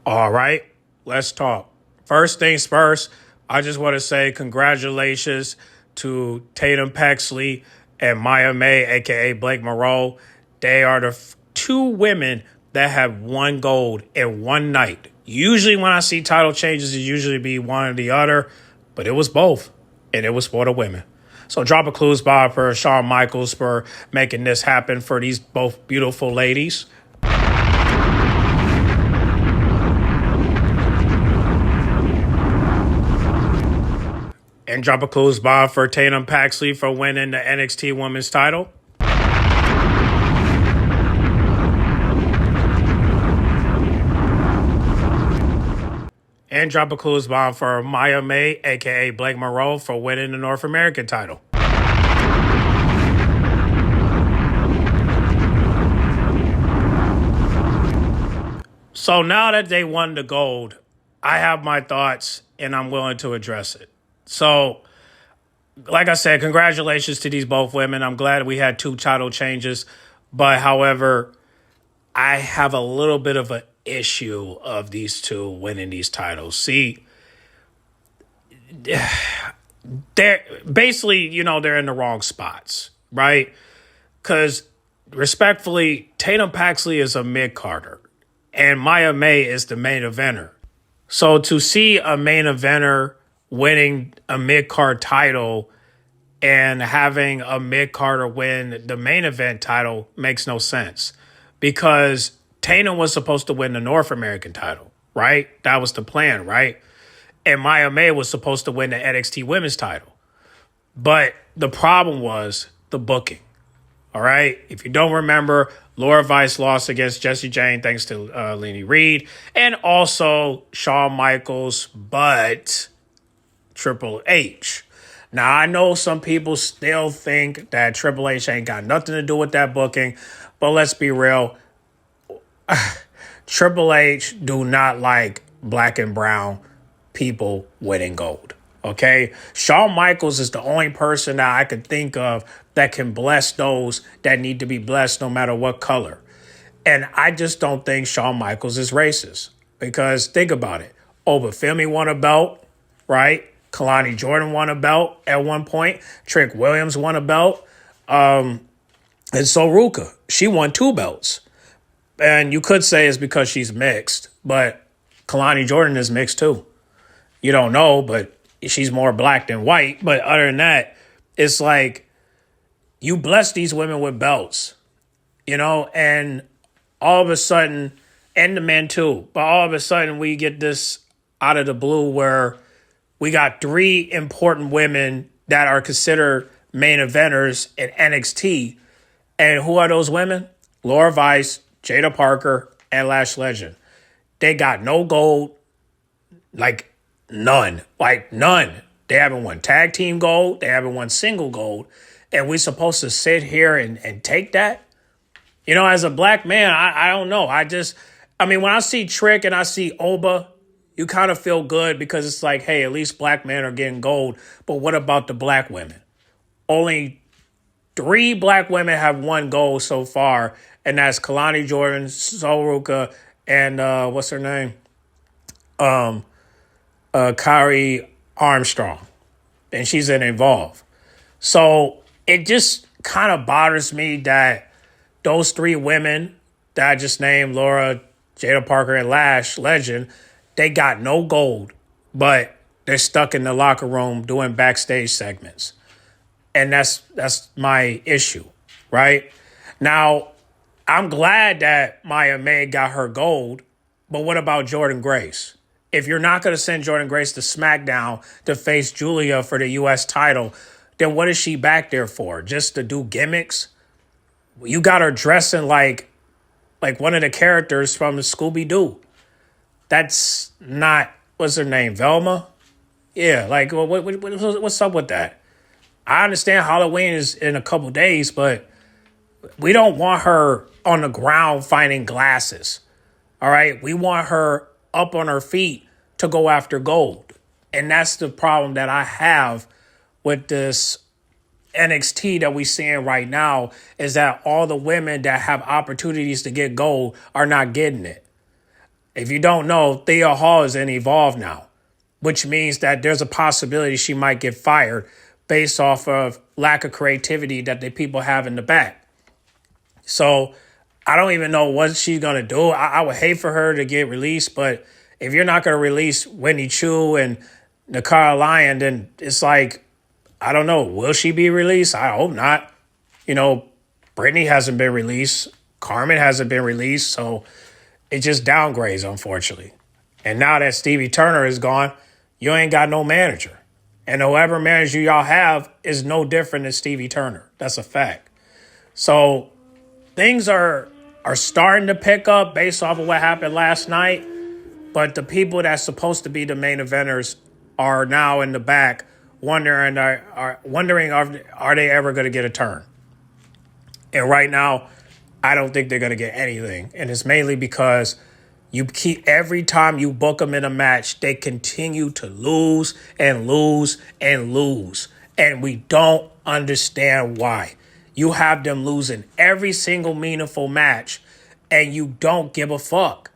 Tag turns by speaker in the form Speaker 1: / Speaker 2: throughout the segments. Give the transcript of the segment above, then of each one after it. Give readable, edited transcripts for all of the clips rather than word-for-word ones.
Speaker 1: All right, let's talk. First things first, I just want to say congratulations to Tatum Paxley and Maya May, aka Blake Moreau. They are the two women that have won gold in one night. Usually, when I see title changes, it usually be one or the other, but it was both, and it was for the women. So drop a clues by for Shawn Michaels for making this happen for these both beautiful ladies. And drop a clues by for Tatum Paxley for winning the NXT Women's title. And drop a clues bomb for Maya May, aka Blake Moreau, for winning the North American title. So now that they won the gold, I have my thoughts and I'm willing to address it. So, like I said, congratulations to these both women. I'm glad we had two title changes. But however, I have a little bit of an issue of these two winning these titles. See, they're basically, they're in the wrong spots, right? Because respectfully, Tatum Paxley is a mid-carder and Maya May is the main eventer. So to see a main eventer winning a mid-card title and having a mid-carder win the main event title makes no sense because Tatum was supposed to win the North American title, right? That was the plan, right? And Maya May was supposed to win the NXT Women's title. But the problem was the booking, all right? If you don't remember, Laura Vice lost against Jessie Jane thanks to Lenny Reed and also Shawn Michaels, but Triple H. Now, I know some people still think that Triple H ain't got nothing to do with that booking, but let's be real. Triple H do not like black and brown people winning gold, okay? Shawn Michaels is the only person that I could think of that can bless those that need to be blessed no matter what color. And I just don't think Shawn Michaels is racist because think about it. Obafemi won a belt, right? Kalani Jordan won a belt at one point. Trick Williams won a belt. And so Ruka, she won 2 belts. And you could say it's because she's mixed, but Kalani Jordan is mixed too. You don't know, but she's more black than white. But other than that, it's like you bless these women with belts, and all of a sudden, and the men too, but all of a sudden we get this out of the blue where we got 3 important women that are considered main eventers in NXT. And who are those women? Laura Vice, Jada Parker, and Lash Legend. They got no gold, like none. They haven't won tag team gold. They haven't won single gold. And we're supposed to sit here and take that? As a black man, I don't know. When I see Trick and I see Oba, you kind of feel good because it's like, hey, at least black men are getting gold. But what about the black women? Only 3 black women have won gold so far, and that's Kalani Jordan, Ruka, and what's her name? Kyrie Armstrong. And she's in Evolve. So it just kind of bothers me that those 3 women that I just named, Laura, Jada Parker, and Lash Legend, they got no gold, but they're stuck in the locker room doing backstage segments. And that's my issue, right? Now, I'm glad that Maya May got her gold, but what about Jordynne Grace? If you're not going to send Jordynne Grace to SmackDown to face Julia for the U.S. title, then what is she back there for? Just to do gimmicks? You got her dressing like one of the characters from Scooby-Doo. That's not, what's her name, Velma? Yeah, what's up with that? I understand Halloween is in a couple days, but we don't want her on the ground finding glasses. All right? We want her up on her feet to go after gold. And that's the problem that I have with this NXT that we're seeing right now is that all the women that have opportunities to get gold are not getting it. If you don't know, Thea Hall is in Evolve now, which means that there's a possibility she might get fired based off of lack of creativity that the people have in the back. So I don't even know what she's going to do. I would hate for her to get released, but if you're not going to release Wendy Chu and Nakara Lyon, then it's like, I don't know. Will she be released? I hope not. You know, Brittany hasn't been released. Carmen hasn't been released. So it just downgrades, unfortunately. And now that Stevie Turner is gone, you ain't got no manager. And whoever manager y'all have is no different than Stevie Turner. That's a fact. So things are starting to pick up based off of what happened last night. But the people that's supposed to be the main eventers are now in the back wondering are they ever going to get a turn? And right now, I don't think they're going to get anything. And it's mainly because every time you book them in a match, they continue to lose and lose and lose. And we don't understand why. You have them losing every single meaningful match and you don't give a fuck.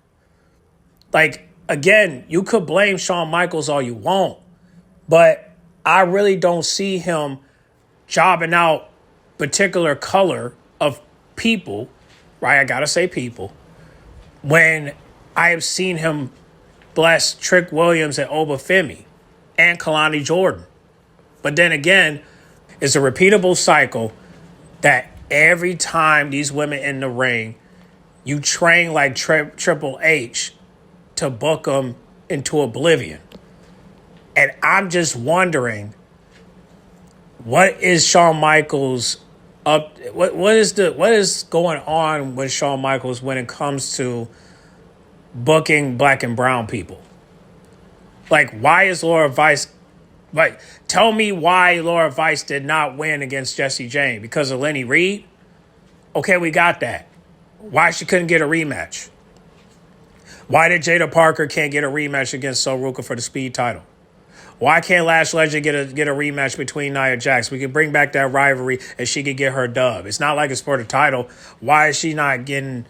Speaker 1: Like, again, you could blame Shawn Michaels all you want, but I really don't see him jobbing out particular color of people, right? I gotta say people, when I have seen him bless Trick Williams and Obafemi and Kalani Jordan. But then again, it's a repeatable cycle that every time these women in the ring, you train like Triple H to book them into oblivion. And I'm just wondering, what is Shawn Michaels up? What is going on with Shawn Michaels when it comes to booking black and brown people? Like, why is Laura Vice? Like, tell me why Laura Vice did not win against Jessie Jane because of Lenny Reed. Okay, we got that. Why she couldn't get a rematch? Why did Jada Parker can't get a rematch against Sol Ruca for the speed title? Why can't Lash Legend get a rematch between Nia Jax? We could bring back that rivalry and she could get her dub. It's not like it's for the title. Why is she not getting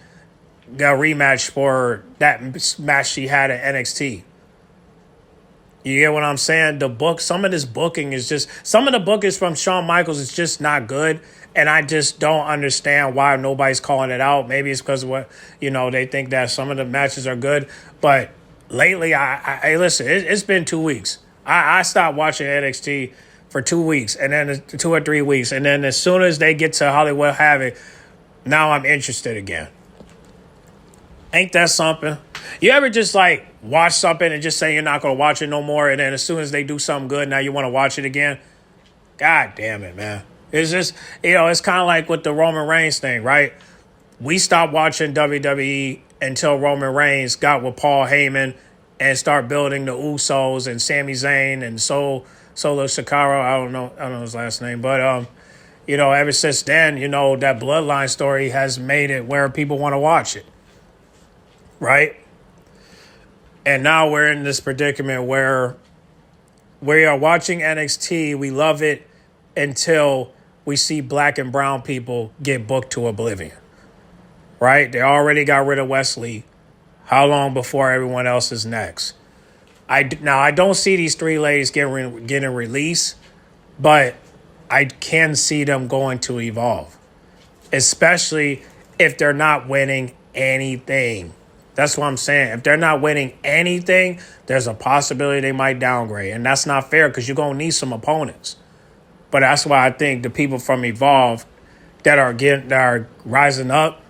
Speaker 1: a rematch for that match she had at NXT? You get what I'm saying? Some of this booking is just, some of the bookings from Shawn Michaels is just not good. And I just don't understand why nobody's calling it out. Maybe it's because of what, they think that some of the matches are good. But lately, I listen, it's been 2 weeks. I stopped watching NXT for 2 weeks and then 2 or 3 weeks. And then as soon as they get to Hollywood Havoc, now I'm interested again. Ain't that something? You ever just like watch something and just say you're not going to watch it no more, and then as soon as they do something good, now you want to watch it again? God damn it, man. It's just, it's kind of like with the Roman Reigns thing, right? We stopped watching WWE until Roman Reigns got with Paul Heyman and start building the Usos and Sami Zayn and Solo Sikoa. I don't know his last name, but ever since then, that bloodline story has made it where people want to watch it. Right? And now we're in this predicament where we are watching NXT. We love it until we see black and brown people get booked to oblivion. Right? They already got rid of Wesley. How long before everyone else is next? I don't see these 3 ladies getting released, but I can see them going to Evolve, especially if they're not winning anything. That's what I'm saying. If they're not winning anything, there's a possibility they might downgrade. And that's not fair because you're going to need some opponents. But that's why I think the people from Evolve that are rising up,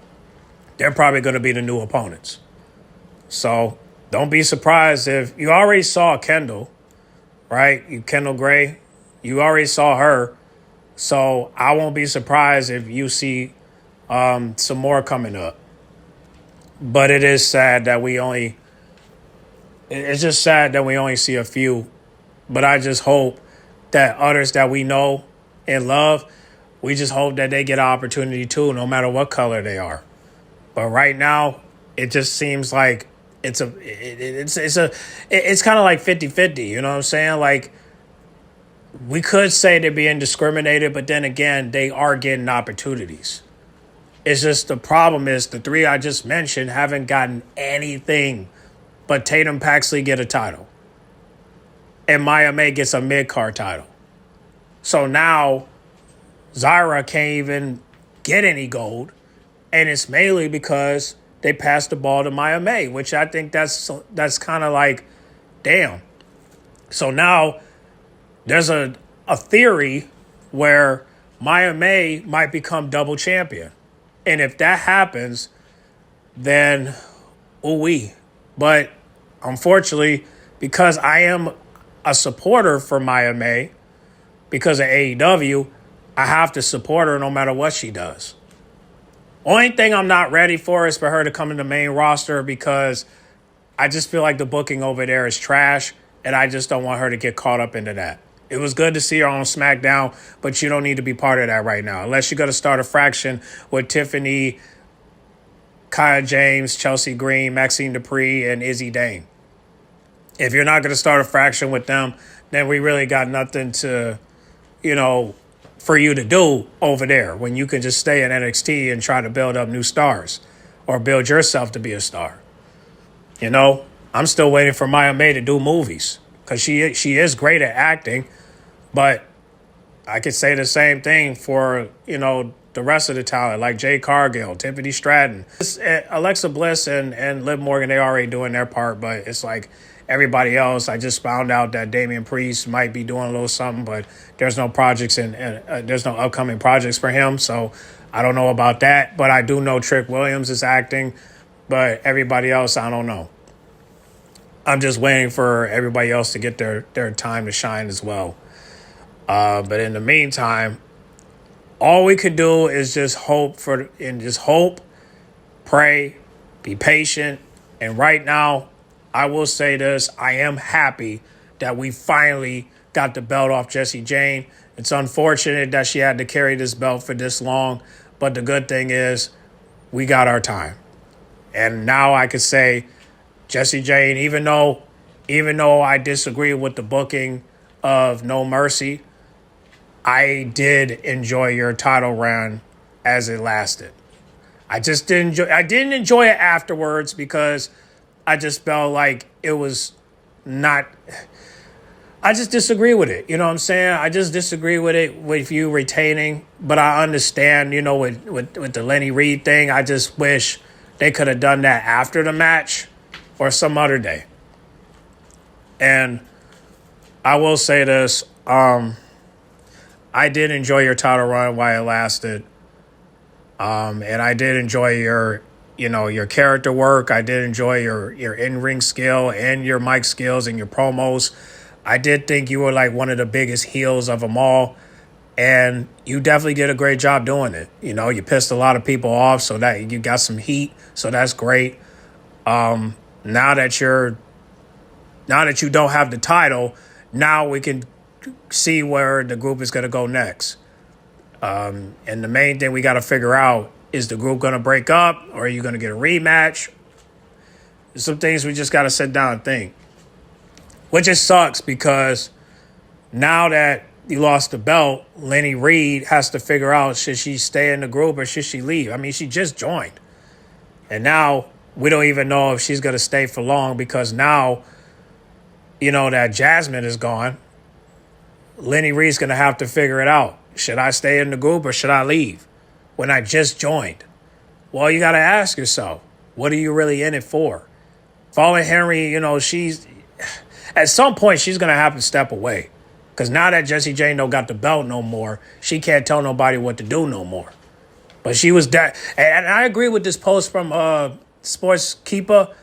Speaker 1: they're probably going to be the new opponents. So don't be surprised if you already saw Kendall, right? Kendall Gray, you already saw her. So I won't be surprised if you see some more coming up. But it is sad that it's just sad that we only see a few. But I just hope that others that we know and love, we just hope that they get an opportunity too, no matter what color they are. But right now, it just seems like it's kind of like 50-50, you know what I'm saying? Like, we could say they're being discriminated, but then again, they are getting opportunities. It's just the problem is the 3 I just mentioned haven't gotten anything but Tatum Paxley get a title. And Maya May gets a mid-card title. So now Zyra can't even get any gold. And it's mainly because they passed the ball to Maya May, which I think that's kind of like, damn. So now there's a theory where Maya May might become double champion. And if that happens, then ooh-wee. But unfortunately, because I am a supporter for Maya May, because of AEW, I have to support her no matter what she does. Only thing I'm not ready for is for her to come in the main roster because I just feel like the booking over there is trash, and I just don't want her to get caught up into that. It was good to see her on SmackDown, but you don't need to be part of that right now. Unless you're going to start a faction with Tiffany, Kaya James, Chelsea Green, Maxine Dupree, and Izzy Dane. If you're not going to start a faction with them, then we really got nothing to, for you to do over there when you can just stay in NXT and try to build up new stars or build yourself to be a star. I'm still waiting for Maya May to do movies because she is great at acting, but I could say the same thing for, the rest of the talent like Jade Cargill, Tiffany Stratton. Alexa Bliss and Liv Morgan, they already doing their part, but it's like everybody else. I just found out that Damian Priest might be doing a little something, but there's no projects and there's no upcoming projects for him, so I don't know about that. But I do know Trick Williams is acting, but everybody else, I don't know. I'm just waiting for everybody else to get their time to shine as well. But in the meantime, all we could do is just hope, pray, be patient. And right now, I will say this, I am happy that we finally got the belt off Jessie Jane. It's unfortunate that she had to carry this belt for this long, but the good thing is we got our time. And now I could say, Jessie Jane, even though I disagree with the booking of No Mercy, I did enjoy your title run as it lasted. I didn't enjoy it afterwards because I just felt like it was not. I just disagree with it. You know what I'm saying? I just disagree with it with you retaining. But I understand, with the Lenny Reed thing, I just wish they could have done that after the match or some other day. And I will say this. I did enjoy your title run while it lasted. And I did enjoy your character work. I did enjoy your in-ring skill and your mic skills and your promos. I did think you were like one of the biggest heels of them all. And you definitely did a great job doing it. You pissed a lot of people off, so that you got some heat. So that's great. Now that you don't have the title, now we can see where the group is going to go next. And the main thing we got to figure out, is the group going to break up or are you going to get a rematch? There's some things we just got to sit down and think. Which just sucks because now that you lost the belt, Lenny Reed has to figure out, should she stay in the group or should she leave? I mean, she just joined. And now we don't even know if she's going to stay for long because now, that Jasmine is gone. Lenny Reed's going to have to figure it out. Should I stay in the group or should I leave when I just joined? Well, you got to ask yourself, what are you really in it for? Fallen Henry, she's at some point she's going to have to step away because now that Jessie Jane don't got the belt no more, she can't tell nobody what to do no more. But she was that, and I agree with this post from Sports Kenda.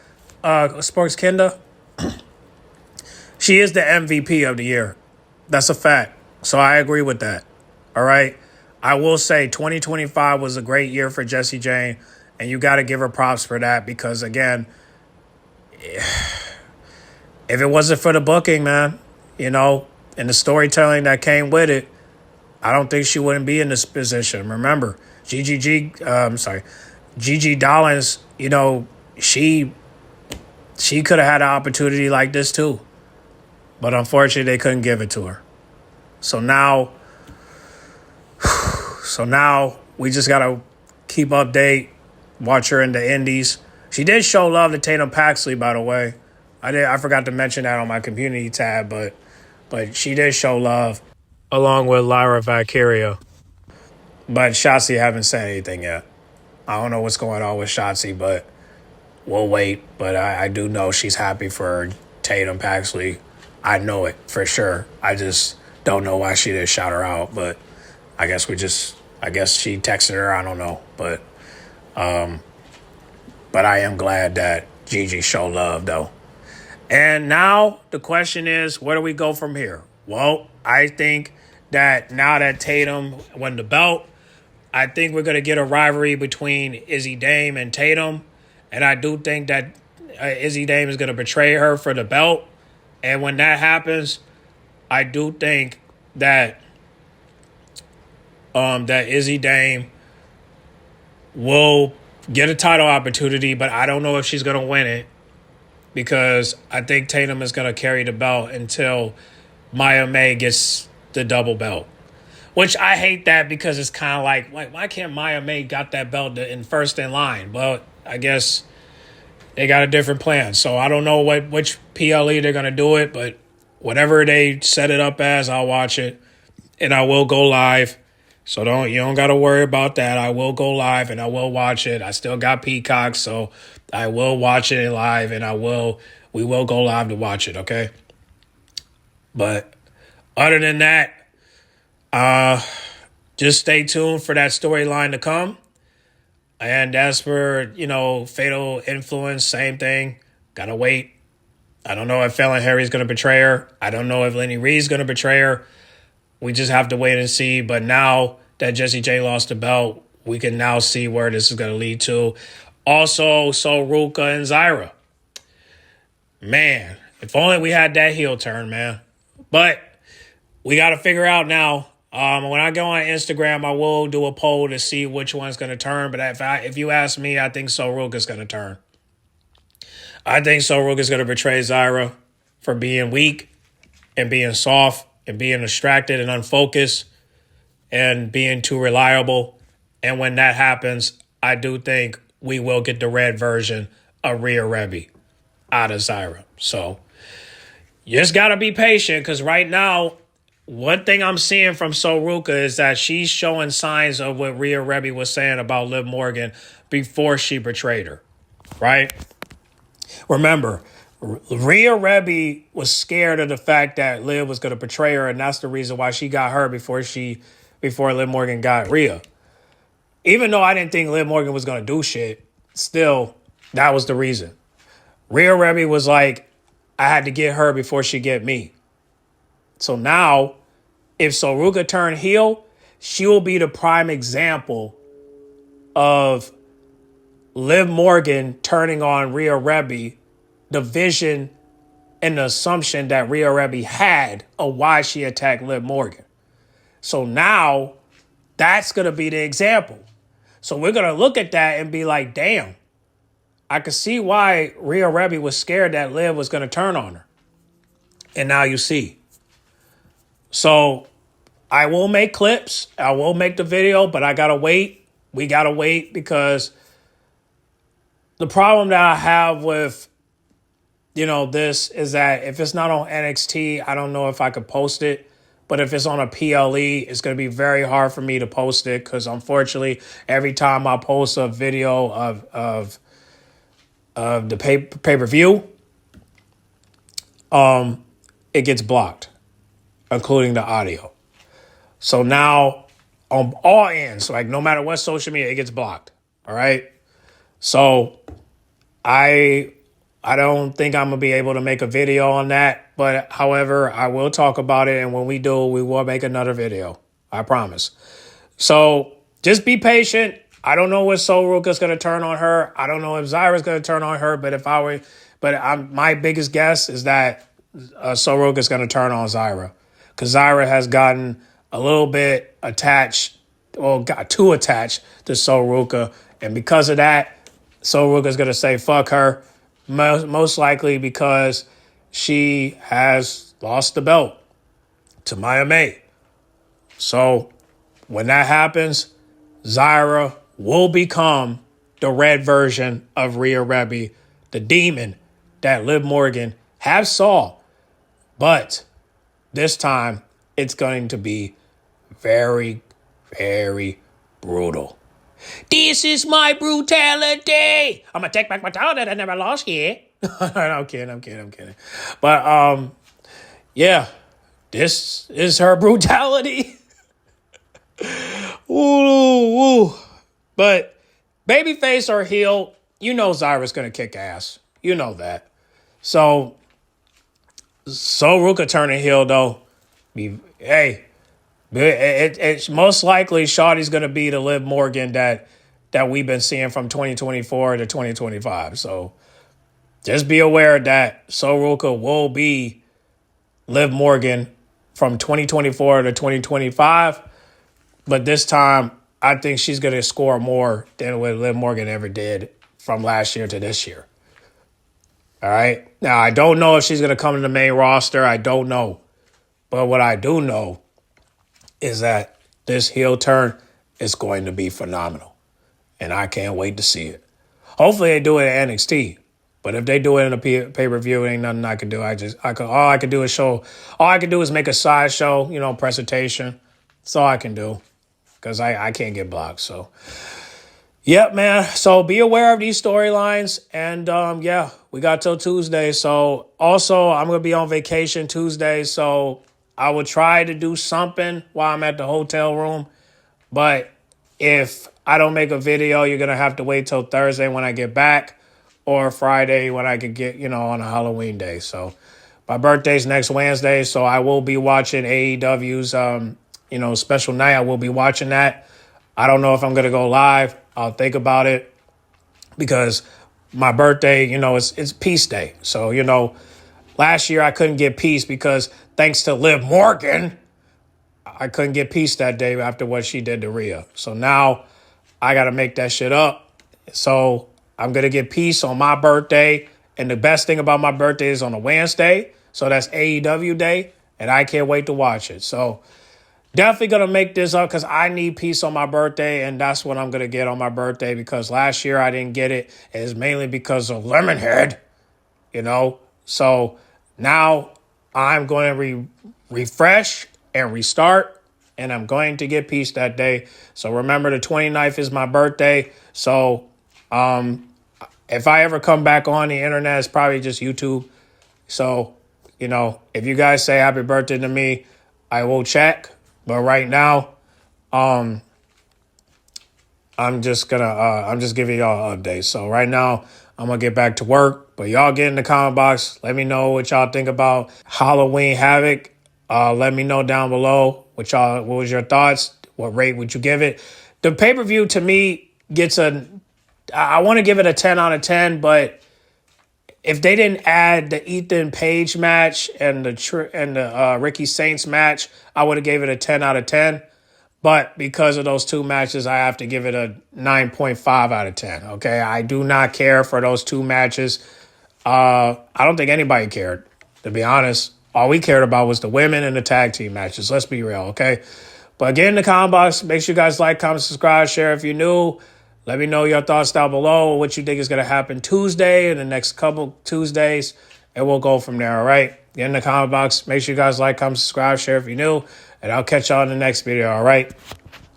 Speaker 1: She is the MVP of the year. That's a fact. So I agree with that. All right. I will say 2025 was a great year for Jessie Jane, and you got to give her props for that because, again, if it wasn't for the booking, man, and the storytelling that came with it, I don't think she wouldn't be in this position. Remember, Gigi Dollins, she could have had an opportunity like this too. But unfortunately, they couldn't give it to her. So now we just got to keep update, watch her in the indies. She did show love to Tatum Paxley, by the way. I forgot to mention that on my community tab, but she did show love along with Lyra Valkyria. But Shotzi haven't said anything yet. I don't know what's going on with Shotzi, but we'll wait. But I do know she's happy for Tatum Paxley. I know it for sure. I just don't know why she didn't shout her out. But I guess I guess she texted her. I don't know. But I am glad that Gigi showed love, though. And now the question is, where do we go from here? Well, I think that now that Tatum won the belt, I think we're going to get a rivalry between Izzy Dame and Tatum. And I do think that Izzy Dame is going to betray her for the belt. And when that happens, I do think that that Izzy Dame will get a title opportunity, but I don't know if she's going to win it because I think Tatum is going to carry the belt until Maya May gets the double belt. Which I hate that because it's kind of like, why can't Maya May got that belt in first in line? Well, I guess they got a different plan. So I don't know which PLE they're going to do it, but whatever they set it up as, I'll watch it. And I will go live. So you don't got to worry about that. I will go live and I will watch it. I still got Peacock, so I will watch it live and we will go live to watch it, okay? But other than that, just stay tuned for that storyline to come. And as for, Fatal Influence, same thing. Gotta wait. I don't know if Fallon Harry's going to betray her. I don't know if Lenny Reed's going to betray her. We just have to wait and see. But now that Jessie J lost the belt, we can now see where this is going to lead to. Also, Sol Ruca and Zyra. Man, if only we had that heel turn, man. But we got to figure out now. When I go on Instagram, I will do a poll to see which one's going to turn. But if you ask me, I think Sol Ruca's going to turn. I think Sol Ruca's going to betray Zyra for being weak and being soft and being distracted and unfocused and being too reliable. And when that happens, I do think we will get the red version of Rhea Ripley out of Zyra. So you just got to be patient because right now, one thing I'm seeing from Sol Ruca is that she's showing signs of what Rhea Ripley was saying about Liv Morgan before she betrayed her, right? Remember, Rhea Ripley was scared of the fact that Liv was going to betray her, and that's the reason why she got her before Liv Morgan got Rhea. Even though I didn't think Liv Morgan was going to do shit, still, that was the reason. Rhea Ripley was like, I had to get her before she get me. So now, if Sol Ruca turned heel, she will be the prime example of Liv Morgan turning on Rhea Ripley, the vision and the assumption that Rhea Ripley had of why she attacked Liv Morgan. So now, that's going to be the example. So we're going to look at that and be like, damn, I could see why Rhea Ripley was scared that Liv was going to turn on her. And now you see. So I will make clips. I will make the video, but I got to wait. We got to wait because the problem that I have with, this is that if it's not on NXT, I don't know if I could post it. But if it's on a PLE, it's going to be very hard for me to post it because unfortunately, every time I post a video of the pay-per-view, it gets blocked, including the audio. So now on all ends, like no matter what social media, it gets blocked. All right. So I don't think I'm going to be able to make a video on that. But however, I will talk about it. And when we do, we will make another video. I promise. So just be patient. I don't know what Sol Ruca's going to turn on her. I don't know if Zyra's going to turn on her. But my biggest guess is that Sol Ruca's going to turn on Zyra. Because Zyra has gotten a little bit attached, or got too attached to Sol Ruca. And because of that, Sol Ruca's going to say, fuck her. Most likely because she has lost the belt to Maya May. So when that happens, Zyra will become the red version of Rhea Ripley, the demon that Liv Morgan have saw, but this time it's going to be very, very brutal. This is my brutality. I'm going to take back my title that I never lost here. I'm kidding. But, yeah, this is her brutality. Ooh. But babyface or heel, you know Zyra's going to kick ass. You know that. So Ruka turning heel, though, it's most likely Shawty's going to be the Liv Morgan that we've been seeing from 2024 to 2025. So just be aware that Ruka will be Liv Morgan from 2024 to 2025. But this time, I think she's going to score more than what Liv Morgan ever did from last year to this year. All right? Now, I don't know if she's going to come to the main roster. I don't know. But what I do know is that this heel turn is going to be phenomenal. And I can't wait to see it. Hopefully they do it at NXT. But if they do it in a pay-per-view, it ain't nothing I can do. All I can do is make a side show, presentation. That's all I can do. Because I can't get blocked. So, yep, man. So be aware of these storylines. And, we got till Tuesday. So, also, I'm going to be on vacation Tuesday. So, I will try to do something while I'm at the hotel room. But if I don't make a video, you're going to have to wait till Thursday when I get back. Or Friday when I could get, on a Halloween day. So, my birthday's next Wednesday. So, I will be watching AEW's, special night. I will be watching that. I don't know if I'm going to go live. I'll think about it because my birthday, it's Peace Day. So, last year I couldn't get peace because thanks to Liv Morgan, I couldn't get peace that day after what she did to Rhea. So now I got to make that shit up. So I'm going to get peace on my birthday. And the best thing about my birthday is on a Wednesday. So that's AEW day. And I can't wait to watch it. So definitely going to make this up because I need peace on my birthday, and that's what I'm going to get on my birthday because last year I didn't get it. It's mainly because of Lemonhead, So now I'm going to refresh and restart, and I'm going to get peace that day. So remember, the 29th is my birthday. So if I ever come back on the internet, it's probably just YouTube. So, if you guys say happy birthday to me, I will check. But right now, I'm just giving y'all an update. So right now, I'm gonna get back to work. But y'all get in the comment box. Let me know what y'all think about Halloween Havoc. Let me know down below what was your thoughts. What rate would you give it? The pay-per-view to me I want to give it a 10 out of 10, but if they didn't add the Ethan Page match and the Ricky Saints match, I would have gave it a 10 out of 10. But because of those two matches, I have to give it a 9.5 out of 10. Okay, I do not care for those two matches. I don't think anybody cared, to be honest. All we cared about was the women and the tag team matches. Let's be real, okay? But get in the comment box. Make sure you guys like, comment, subscribe, share if you're new. Let me know your thoughts down below, what you think is going to happen Tuesday and the next couple Tuesdays, and we'll go from there, all right? Get in the comment box. Make sure you guys like, comment, subscribe, share if you're new, and I'll catch y'all in the next video, all right?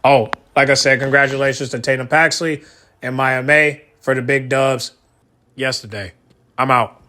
Speaker 1: Oh, like I said, congratulations to Tatum Paxley and Maya May for the big dubs yesterday. I'm out.